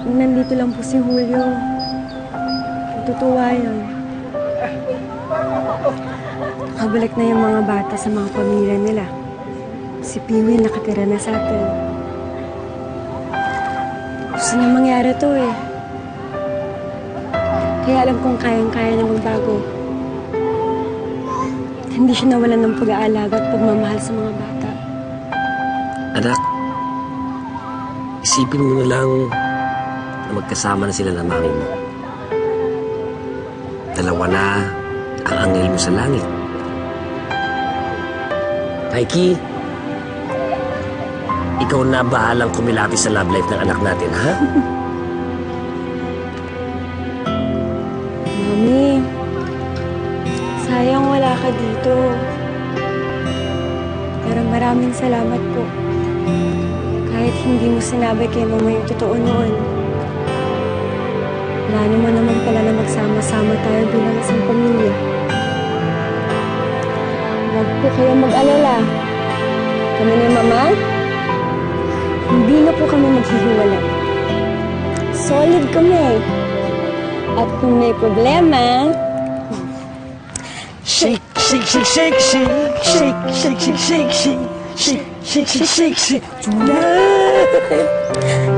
Nandito lang po si Julio. Natutuwa yun. Nakabalik na yung mga bata sa mga pamilya nila. Si Piwi nakatira na sa atin. Gusto niya mangyari to eh. Kaya alam kong kayang-kaya niya magbago. Hindi siya nawalan ng pag-aalaga at pagmamahal sa mga bata. Anak, isipin mo na lang na magkasama na sila ng mami mo. Dalawa na ang anghel mo sa langit. Mikey, ikaw na bahalang kumilati sa love life ng anak natin, ha? Mami, sayang wala ka dito. Pero maraming salamat po. Kahit hindi mo sinabi kay Mama yung totoo noon. Plano mo naman pala na magsama-sama tayo bilang isang pamilya. Huwag po kayo mag-alala. Kami ni Mama, hindi na po kami maghihiwalay. Solid kami. At kung may problema, Shake, shake, shake, shake, shake, shake, shake, shake, shake, shake, shake, shake, shake, shake, shake, tonight.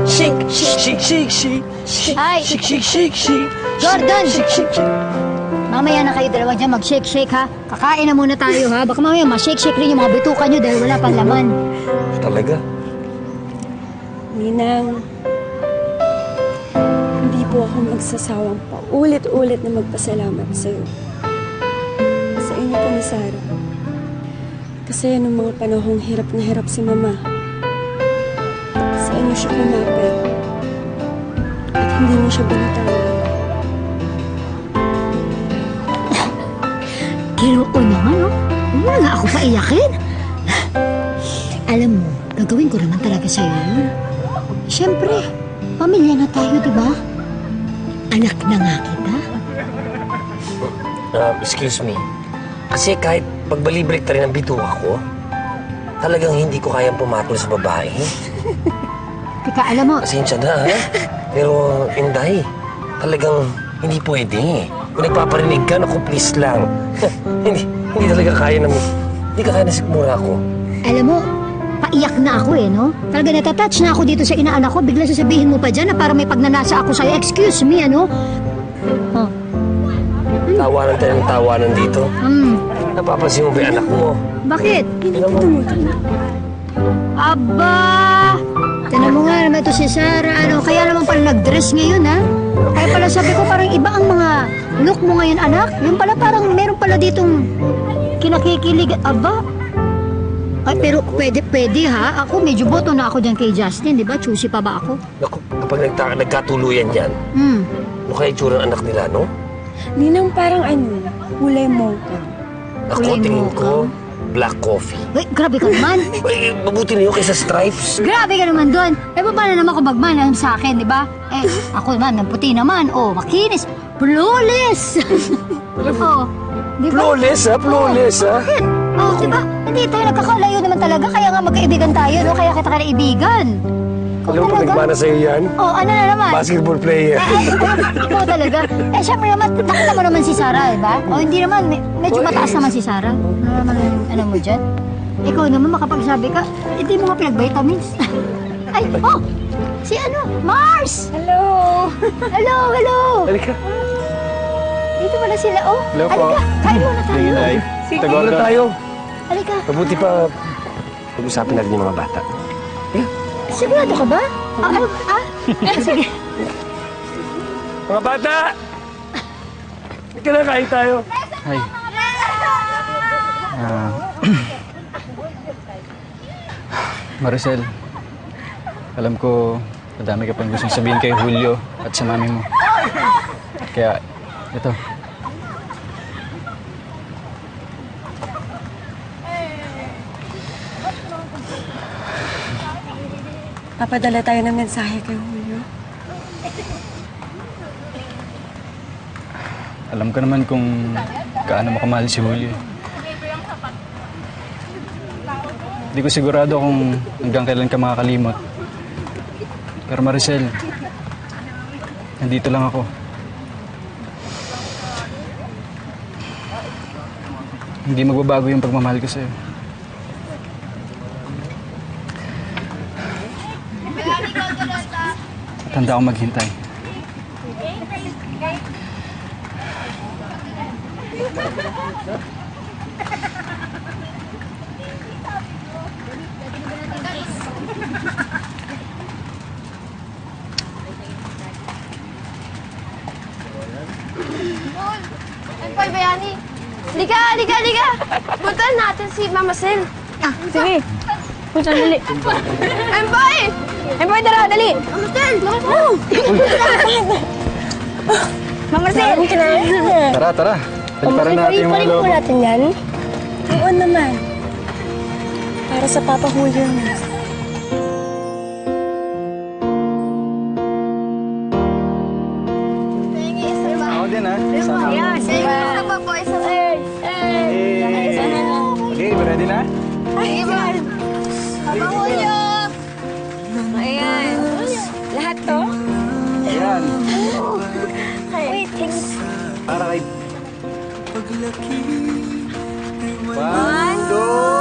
Shake, shake, shake, shake, shake, Ay! shake, shake, shake, shake, Jordan! shake, shake, shake. Mamaya na kayo dalawa dyan mag-shake-shake ha. Kakain na muna tayo ha. Baka mamaya ma-shake-shake rin yung mga bituka nyo dahil wala pang laman. Talaga? Ninang, hindi po ako magsasawang pa ulit-ulit na magpasalamat sa'yo. Sa inyo po ni Sarah. Kasi nung mga panahong hirap na hirap si Mama, sa inyo siya kumapit. At hindi mo siya binitawan. Pero naman oh. Huwag mo na nga ako paiyakin. Alam mo, gagawin ko naman talaga sa'yo yun. Siyempre, pamilya na tayo, di ba? Anak na nga kita. Excuse me. Kasi kahit pagbalibrik na rin ang bituka ko, talagang hindi ko kayang pumatol sa babae. Teka, alam mo, Pasensya na, ha? Pero, Inday, talagang hindi pwede. Kung nagpaparinig ka, naku, please lang. hindi talaga kaya na hindi ka kaya na sigmura ko. alam mo, paiyak na ako eh, no? Talaga natatouch na ako dito sa inaanak ko. Bigla sasabihin mo pa dyan na parang may pagnanasa ako sa'yo. Excuse me, ano? Oh. Tawanan tayo ng tawanan dito. Napapansin mo ba yung anak mo? Bakit? Tingnan mo. Aba! Tinan mo nga naman ito si Sarah. Ano, kaya naman pala nag-dress ngayon, ha? Kaya pala sabi ko parang iba ang mga look mo ngayon, anak. Yung pala parang meron pala ditong kinakikilig. Aba! Ay, pero pwede, ha? Ako, medyo boto na ako dyan kay Justin, di ba? Choosy pa ba ako? Naku, kapag nagkatuluyan yan, mukha itsura ng anak nila, no? Ninang parang kulay mocha. Ako, Kulay tingin mocha. ko, black coffee. Uy, grabe ka naman. Ay, mabuti na yun kaysa stripes. Grabe ka naman doon. Eh, paano naman kung magmanam sa akin, di ba? Eh, ako naman, ng puti naman. Oh, makinis. Flawless! Oh, di ba? Flawless, ha? Flawless, ha? Bakit? Oh, di ba? Hindi tayo nagkakalayo naman talaga. Kaya nga magkaibigan tayo, no? Kaya kita kaibigan. Alam mo, nagmana sa'yo yan? Oh, ano na naman? Basketball player. Ikaw talaga. Eh, syempre naman, nakita mo naman si Sarah, di ba? O, hindi naman, medyo mataas naman si Sarah. Ano naman, ano mo dyan? Ikaw naman, makapagsabi ka, hindi mo nga pinag-vitamins. Ay, oh! Si ano? Mars! Hello! Hello! Halika. Dito pala sila, oh. Hello po. Halika, kain muna tayo. Tago na tayo. Halika. Mabuti pa, pag-usapin natin yung mga bata. Sigurado ka ba? Sige. Mga bata! Halika na, kain tayo. Hi. Maricel, alam ko madami ka pang gustong sabihin kay Julio at sa mami mo. Kaya, ito. Papadala tayo ng mensahe kay Julio. Alam ko naman kung gaano mo kamahal si Julio. Hindi ko sigurado kung hanggang kailan ka makakalimot. Pero Maricel, nandito lang ako. Hindi magbabago yung pagmamahal ko sa'yo. At handa akong maghintay. Empoy, Bayani. Liga! Puntahan natin si Mama Sel. Sige. Punta dali. Empoy! Empoy, tara, dali. Mama Sel! Mama Marcel. Tara, tara. Pagparan natin yung mga lobo. natin yan. Oo naman. Para sa Papa Julio niya. Ako din, ha? Sama ako. Isa pa po, isa pa. Okay, ready na? Papa Julio! Ayan. Lahat to? Ayan. Wait, Para kay... 1, 2...